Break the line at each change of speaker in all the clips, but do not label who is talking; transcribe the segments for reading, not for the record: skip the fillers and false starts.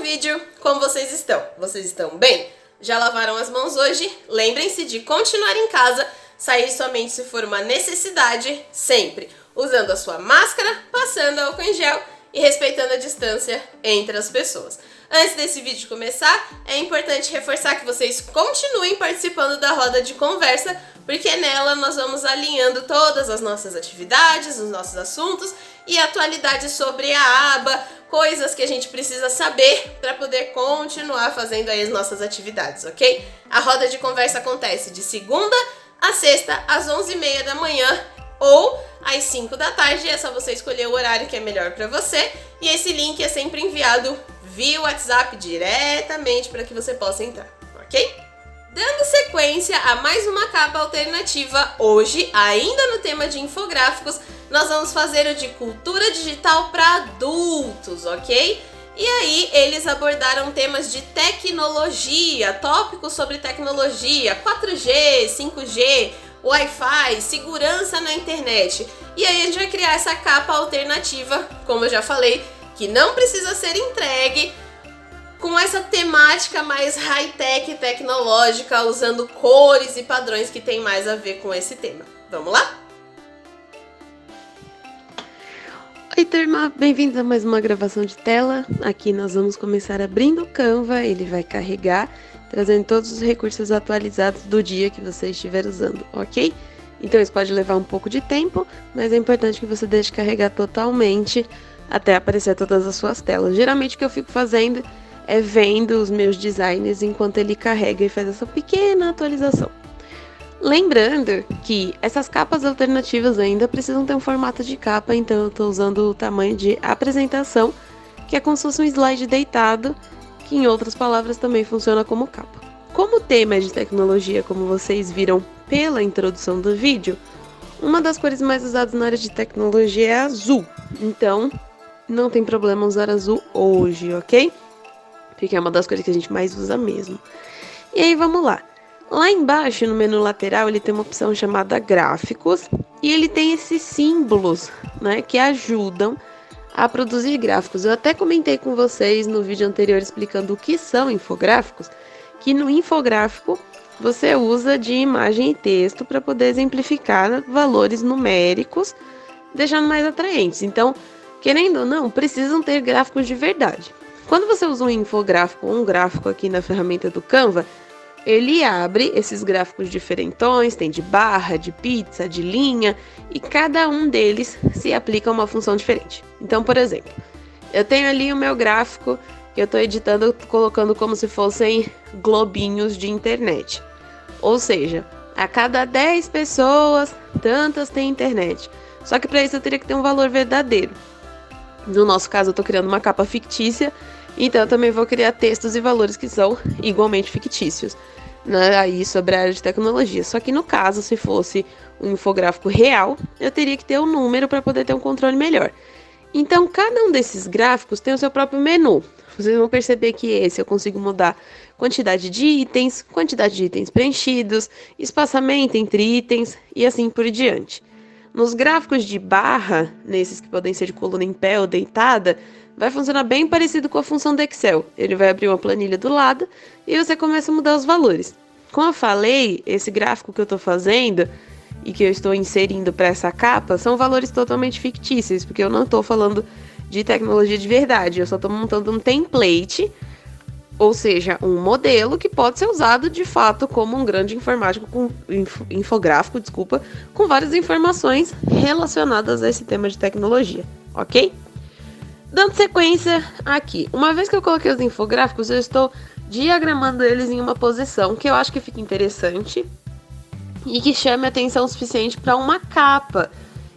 vídeo, como vocês estão? Vocês estão bem? Já lavaram as mãos hoje? Lembrem-se de continuar em casa, sair somente se for uma necessidade, sempre usando a sua máscara, passando álcool em gel e respeitando a distância entre as pessoas. Antes desse vídeo começar, é importante reforçar que vocês continuem participando da roda de conversa, porque nela nós vamos alinhando todas as nossas atividades, os nossos assuntos e atualidades sobre a aba, coisas que a gente precisa saber para poder continuar fazendo aí as nossas atividades, ok? A roda de conversa acontece de segunda a sexta, às 11h30 da manhã ou às 5 da tarde, é só você escolher o horário que é melhor para você, e esse link é sempre enviado via WhatsApp diretamente para que você possa entrar, ok? Dando sequência a mais uma capa alternativa, hoje, ainda no tema de infográficos, nós vamos fazer o de cultura digital para adultos, ok? E aí eles abordaram temas de tecnologia, tópicos sobre tecnologia, 4G, 5G, Wi-Fi, segurança na internet. E aí a gente vai criar essa capa alternativa, como eu já falei, que não precisa ser entregue, com essa temática mais high-tech, tecnológica, usando cores e padrões que tem mais a ver com esse tema. Vamos lá?
Oi turma, bem-vindos a mais uma gravação de tela. Aqui nós vamos começar abrindo o Canva, ele vai carregar, trazendo todos os recursos atualizados do dia que você estiver usando, ok? Então isso pode levar um pouco de tempo, mas é importante que você deixe carregar totalmente até aparecer todas as suas telas. Geralmente o que eu fico fazendo é vendo os meus designs enquanto ele carrega e faz essa pequena atualização. Lembrando que essas capas alternativas ainda precisam ter um formato de capa, então eu estou usando o tamanho de apresentação, que é como se fosse um slide deitado, que em outras palavras também funciona como capa. Como o tema é de tecnologia, como vocês viram pela introdução do vídeo, uma das cores mais usadas na área de tecnologia é azul, então não tem problema usar azul hoje, ok? Porque é uma das cores que a gente mais usa mesmo. E aí vamos lá. Lá embaixo no menu lateral ele tem uma opção chamada gráficos e ele tem esses símbolos, né, que ajudam a produzir gráficos. Eu até comentei com vocês no vídeo anterior explicando o que são infográficos, que no infográfico você usa de imagem e texto para poder exemplificar valores numéricos, deixando mais atraentes. Então, querendo ou não, precisam ter gráficos de verdade. Quando você usa um infográfico ou um gráfico aqui na ferramenta do Canva, ele abre esses gráficos diferentões, tem de barra, de pizza, de linha, e cada um deles se aplica a uma função diferente. Então, por exemplo, eu tenho ali o meu gráfico que eu estou editando, colocando como se fossem globinhos de internet. Ou seja, a cada 10 pessoas, tantas têm internet. Só que para isso eu teria que ter um valor verdadeiro. No nosso caso, eu estou criando uma capa fictícia, então eu também vou criar textos e valores que são igualmente fictícios, né, aí sobre a área de tecnologia. Só que no caso, se fosse um infográfico real, eu teria que ter um número para poder ter um controle melhor. Então, cada um desses gráficos tem o seu próprio menu. Vocês vão perceber que esse eu consigo mudar quantidade de itens preenchidos, espaçamento entre itens e assim por diante. Nos gráficos de barra, nesses que podem ser de coluna em pé ou deitada, vai funcionar bem parecido com a função do Excel. Ele vai abrir uma planilha do lado e você começa a mudar os valores. Como eu falei, esse gráfico que eu estou fazendo e que eu estou inserindo para essa capa são valores totalmente fictícios, porque eu não estou falando de tecnologia de verdade, eu só estou montando um template, ou seja, um modelo que pode ser usado de fato como um grande infográfico, com várias informações relacionadas a esse tema de tecnologia, ok? Dando sequência aqui, uma vez que eu coloquei os infográficos, eu estou diagramando eles em uma posição que eu acho que fica interessante e que chame atenção o suficiente para uma capa.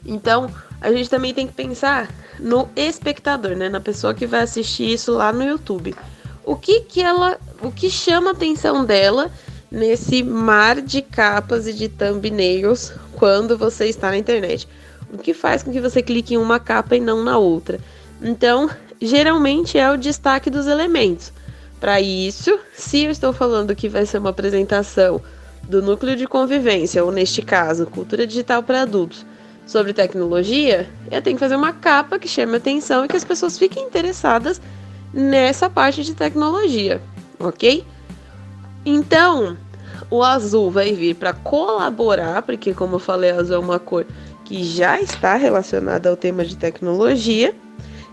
Então, a gente também tem que pensar no espectador, né, na pessoa que vai assistir isso lá no YouTube. O que chama a atenção dela nesse mar de capas e de thumbnails quando você está na internet? O que faz com que você clique em uma capa e não na outra? Então, geralmente é o destaque dos elementos. Para isso, se eu estou falando que vai ser uma apresentação do núcleo de convivência, ou neste caso, cultura digital para adultos, sobre tecnologia, eu tenho que fazer uma capa que chame a atenção e que as pessoas fiquem interessadas nessa parte de tecnologia, ok? Então, o azul vai vir para colaborar, porque como eu falei, azul é uma cor que já está relacionada ao tema de tecnologia,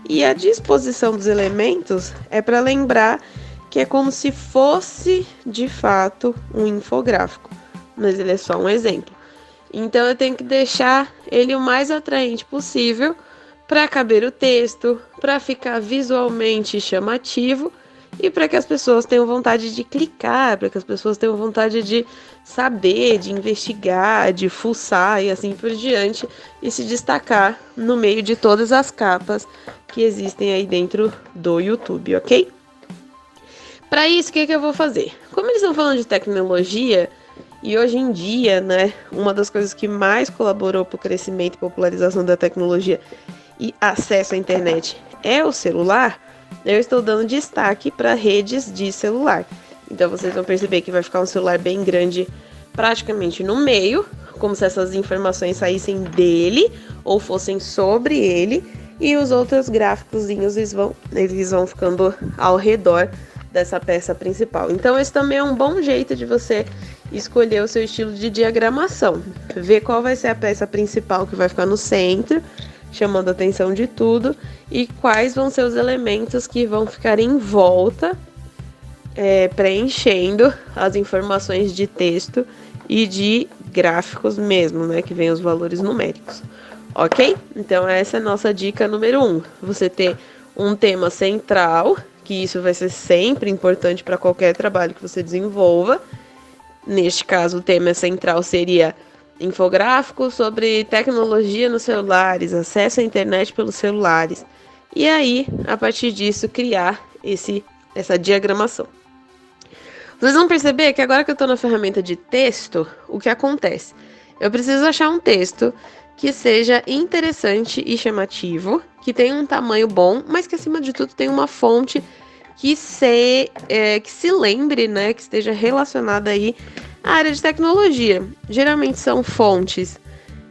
e a disposição dos elementos é para lembrar que é como se fosse, de fato, um infográfico, mas ele é só um exemplo. Então eu tenho que deixar ele o mais atraente possível para caber o texto, para ficar visualmente chamativo e para que as pessoas tenham vontade de clicar, para que as pessoas tenham vontade de saber, de investigar, de fuçar e assim por diante e se destacar no meio de todas as capas que existem aí dentro do YouTube, ok? Para isso, o que eu vou fazer? Como eles estão falando de tecnologia, e hoje em dia, né, uma das coisas que mais colaborou para o crescimento e popularização da tecnologia e acesso à internet é o celular, eu estou dando destaque para redes de celular. Então vocês vão perceber que vai ficar um celular bem grande praticamente no meio, como se essas informações saíssem dele ou fossem sobre ele, e os outros gráficozinhos eles vão ficando ao redor dessa peça principal. Então esse também é um bom jeito de você escolher o seu estilo de diagramação, ver qual vai ser a peça principal que vai ficar no centro, chamando a atenção de tudo, e quais vão ser os elementos que vão ficar em volta, preenchendo as informações de texto e de gráficos mesmo, né, que vem os valores numéricos, ok? Então essa é a nossa dica número 1, você ter um tema central, que isso vai ser sempre importante para qualquer trabalho que você desenvolva. Neste caso, o tema central seria infográfico sobre tecnologia nos celulares, acesso à internet pelos celulares. E aí, a partir disso, criar essa diagramação. Vocês vão perceber que agora que eu estou na ferramenta de texto, o que acontece? Eu preciso achar um texto que seja interessante e chamativo, que tenha um tamanho bom, mas que acima de tudo tenha uma fonte que se lembre, né, que esteja relacionada aí à área de tecnologia. Geralmente são fontes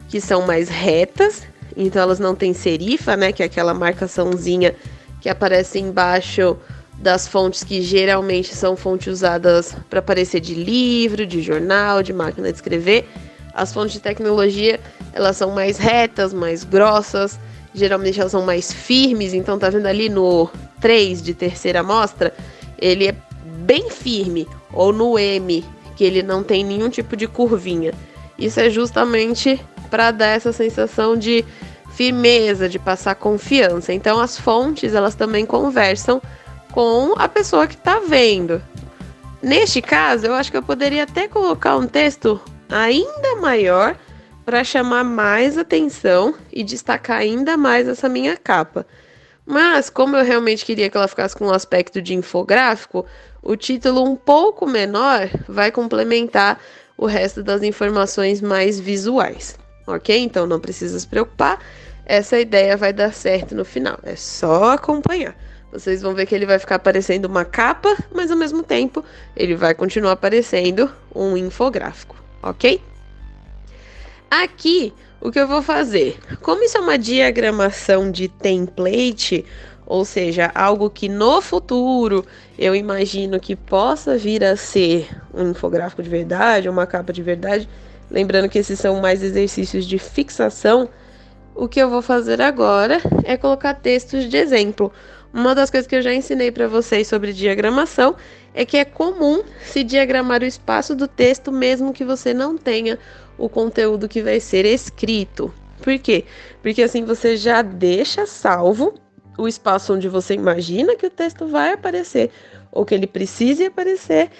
que são mais retas, então elas não têm serifa, né, que é aquela marcaçãozinha que aparece embaixo das fontes que geralmente são fontes usadas para aparecer de livro, de jornal, de máquina de escrever. As fontes de tecnologia, elas são mais retas, mais grossas, geralmente elas são mais firmes, então tá vendo ali no 3 de terceira amostra, ele é bem firme, ou no M, que ele não tem nenhum tipo de curvinha. Isso é justamente para dar essa sensação de firmeza, de passar confiança. Então as fontes, elas também conversam com a pessoa que está vendo. Neste caso, eu acho que eu poderia até colocar um texto ainda maior para chamar mais atenção e destacar ainda mais essa minha capa. Mas, como eu realmente queria que ela ficasse com um aspecto de infográfico, o título um pouco menor vai complementar o resto das informações mais visuais, ok? Então não precisa se preocupar, essa ideia vai dar certo no final, é só acompanhar. Vocês vão ver que ele vai ficar parecendo uma capa, mas ao mesmo tempo ele vai continuar parecendo um infográfico, ok? Aqui, o que eu vou fazer? Como isso é uma diagramação de template, ou seja, algo que no futuro eu imagino que possa vir a ser um infográfico de verdade, uma capa de verdade, lembrando que esses são mais exercícios de fixação, o que eu vou fazer agora é colocar textos de exemplo. Uma das coisas que eu já ensinei para vocês sobre diagramação é que é comum se diagramar o espaço do texto mesmo que você não tenha o conteúdo que vai ser escrito. Por quê? Porque assim você já deixa salvo o espaço onde você imagina que o texto vai aparecer ou que ele precise aparecer,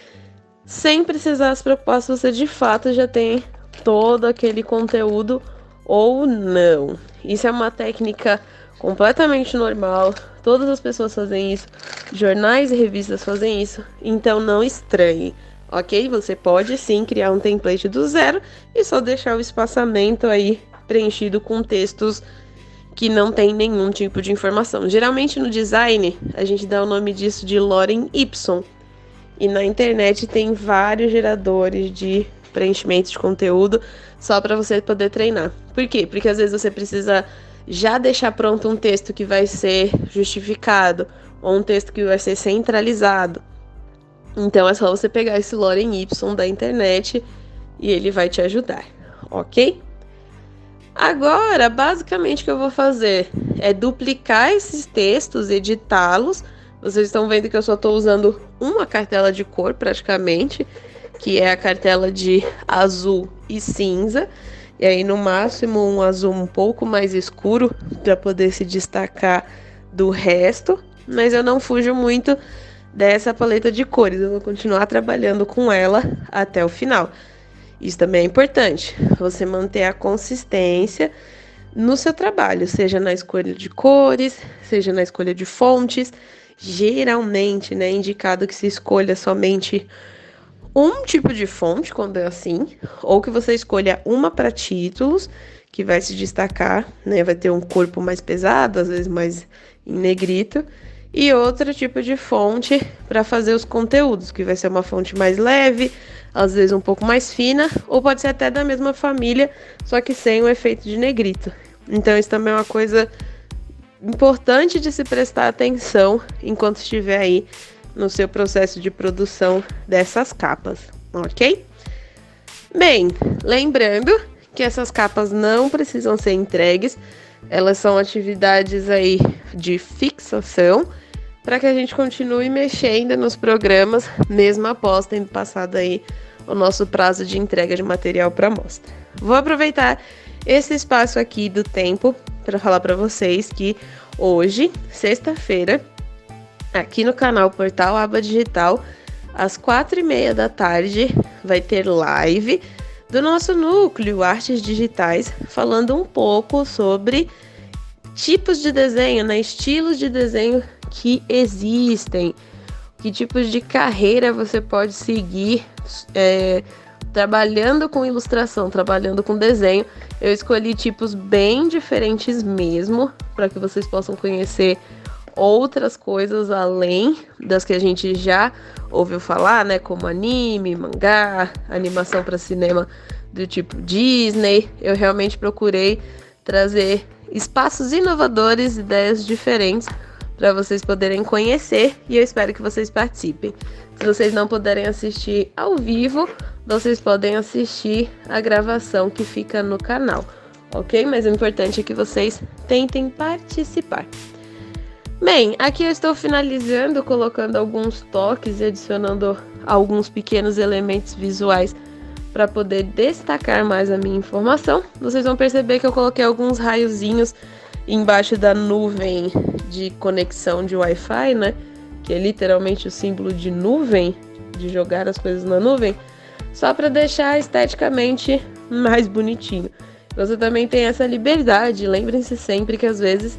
sem precisar se preocupar se você de fato já tem todo aquele conteúdo ou não. Isso é uma técnica completamente normal, todas as pessoas fazem isso, jornais e revistas fazem isso, então não estranhe, ok? Você pode sim criar um template do zero e só deixar o espaçamento aí preenchido com textos que não tem nenhum tipo de informação. Geralmente no design a gente dá o nome disso de Lorem Ipsum, e na internet tem vários geradores de preenchimento de conteúdo só para você poder treinar. Por quê? Porque às vezes você precisa já deixar pronto um texto que vai ser justificado ou um texto que vai ser centralizado. Então é só você pegar esse Lorem Ipsum da internet e ele vai te ajudar, ok? Agora, basicamente o que eu vou fazer é duplicar esses textos, editá-los. Vocês estão vendo que eu só estou usando uma cartela de cor praticamente, que é a cartela de azul e cinza. E aí no máximo um azul um pouco mais escuro para poder se destacar do resto. Mas eu não fujo muito dessa paleta de cores, eu vou continuar trabalhando com ela até o final. Isso também é importante, você manter a consistência no seu trabalho, seja na escolha de cores, seja na escolha de fontes. Geralmente, né, é indicado que se escolha somente um tipo de fonte, quando é assim, ou que você escolha uma para títulos, que vai se destacar, né, vai ter um corpo mais pesado, às vezes mais em negrito, e outro tipo de fonte para fazer os conteúdos, que vai ser uma fonte mais leve, às vezes um pouco mais fina, ou pode ser até da mesma família, só que sem o efeito de negrito. Então isso também é uma coisa importante de se prestar atenção enquanto estiver aí no seu processo de produção dessas capas, ok? Bem, lembrando que essas capas não precisam ser entregues, elas são atividades aí de fixação para que a gente continue mexendo nos programas, mesmo após ter passado aí o nosso prazo de entrega de material para amostra. Vou aproveitar esse espaço aqui do tempo para falar para vocês que hoje, sexta-feira, aqui no canal Portal Aba Digital, às 4h30 da tarde, vai ter live do nosso núcleo Artes Digitais, falando um pouco sobre tipos de desenho, né? Estilos de desenho que existem, que tipos de carreira você pode seguir trabalhando com ilustração, trabalhando com desenho. Eu escolhi tipos bem diferentes mesmo, para que vocês possam conhecer outras coisas além das que a gente já ouviu falar, né? Como anime, mangá, animação para cinema do tipo Disney. Eu realmente procurei trazer espaços inovadores, ideias diferentes para vocês poderem conhecer e eu espero que vocês participem. Se vocês não puderem assistir ao vivo, vocês podem assistir a gravação que fica no canal, ok? Mas o importante é que vocês tentem participar. Bem, aqui eu estou finalizando, colocando alguns toques e adicionando alguns pequenos elementos visuais para poder destacar mais a minha informação. Vocês vão perceber que eu coloquei alguns raiozinhos embaixo da nuvem de conexão de Wi-Fi, né? Que é literalmente o símbolo de nuvem, de jogar as coisas na nuvem, só para deixar esteticamente mais bonitinho. Você também tem essa liberdade, lembrem-se sempre que às vezes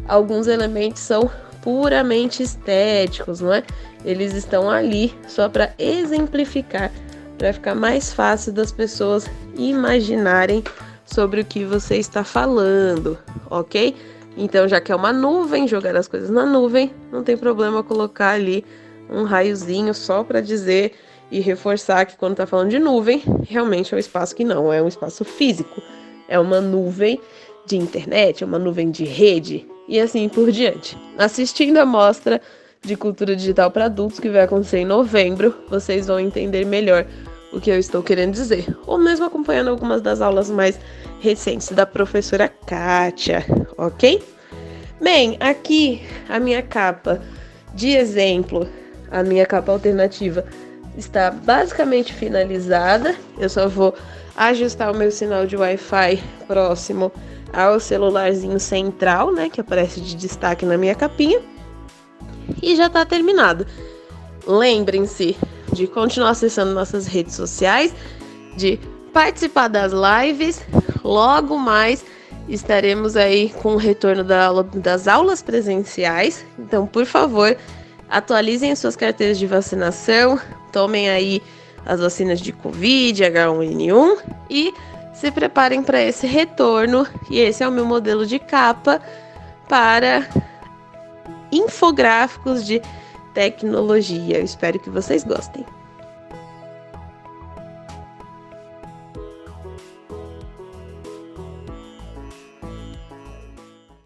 alguns elementos são puramente estéticos, não é? Eles estão ali só para exemplificar, para ficar mais fácil das pessoas imaginarem sobre o que você está falando, ok? Então, já que é uma nuvem, jogar as coisas na nuvem, não tem problema colocar ali um raiozinho só para dizer e reforçar que quando está falando de nuvem, realmente é um espaço que não é um espaço físico, é uma nuvem de internet, é uma nuvem de rede e assim por diante. Assistindo a mostra de cultura digital para adultos que vai acontecer em novembro, vocês vão entender melhor o que eu estou querendo dizer, ou mesmo acompanhando algumas das aulas mais recentes da professora Kátia, ok? Bem, aqui a minha capa de exemplo, a minha capa alternativa está basicamente finalizada. Eu só vou ajustar o meu sinal de Wi-Fi próximo ao celularzinho central, né, que aparece de destaque na minha capinha, e já está terminado. Lembrem-se de continuar acessando nossas redes sociais, de participar das lives. Logo mais estaremos aí com o retorno das aulas presenciais. Então, por favor, atualizem suas carteiras de vacinação, tomem aí as vacinas de Covid, H1N1 e se preparem para esse retorno. E esse é o meu modelo de capa para infográficos de tecnologia. Eu espero que vocês gostem.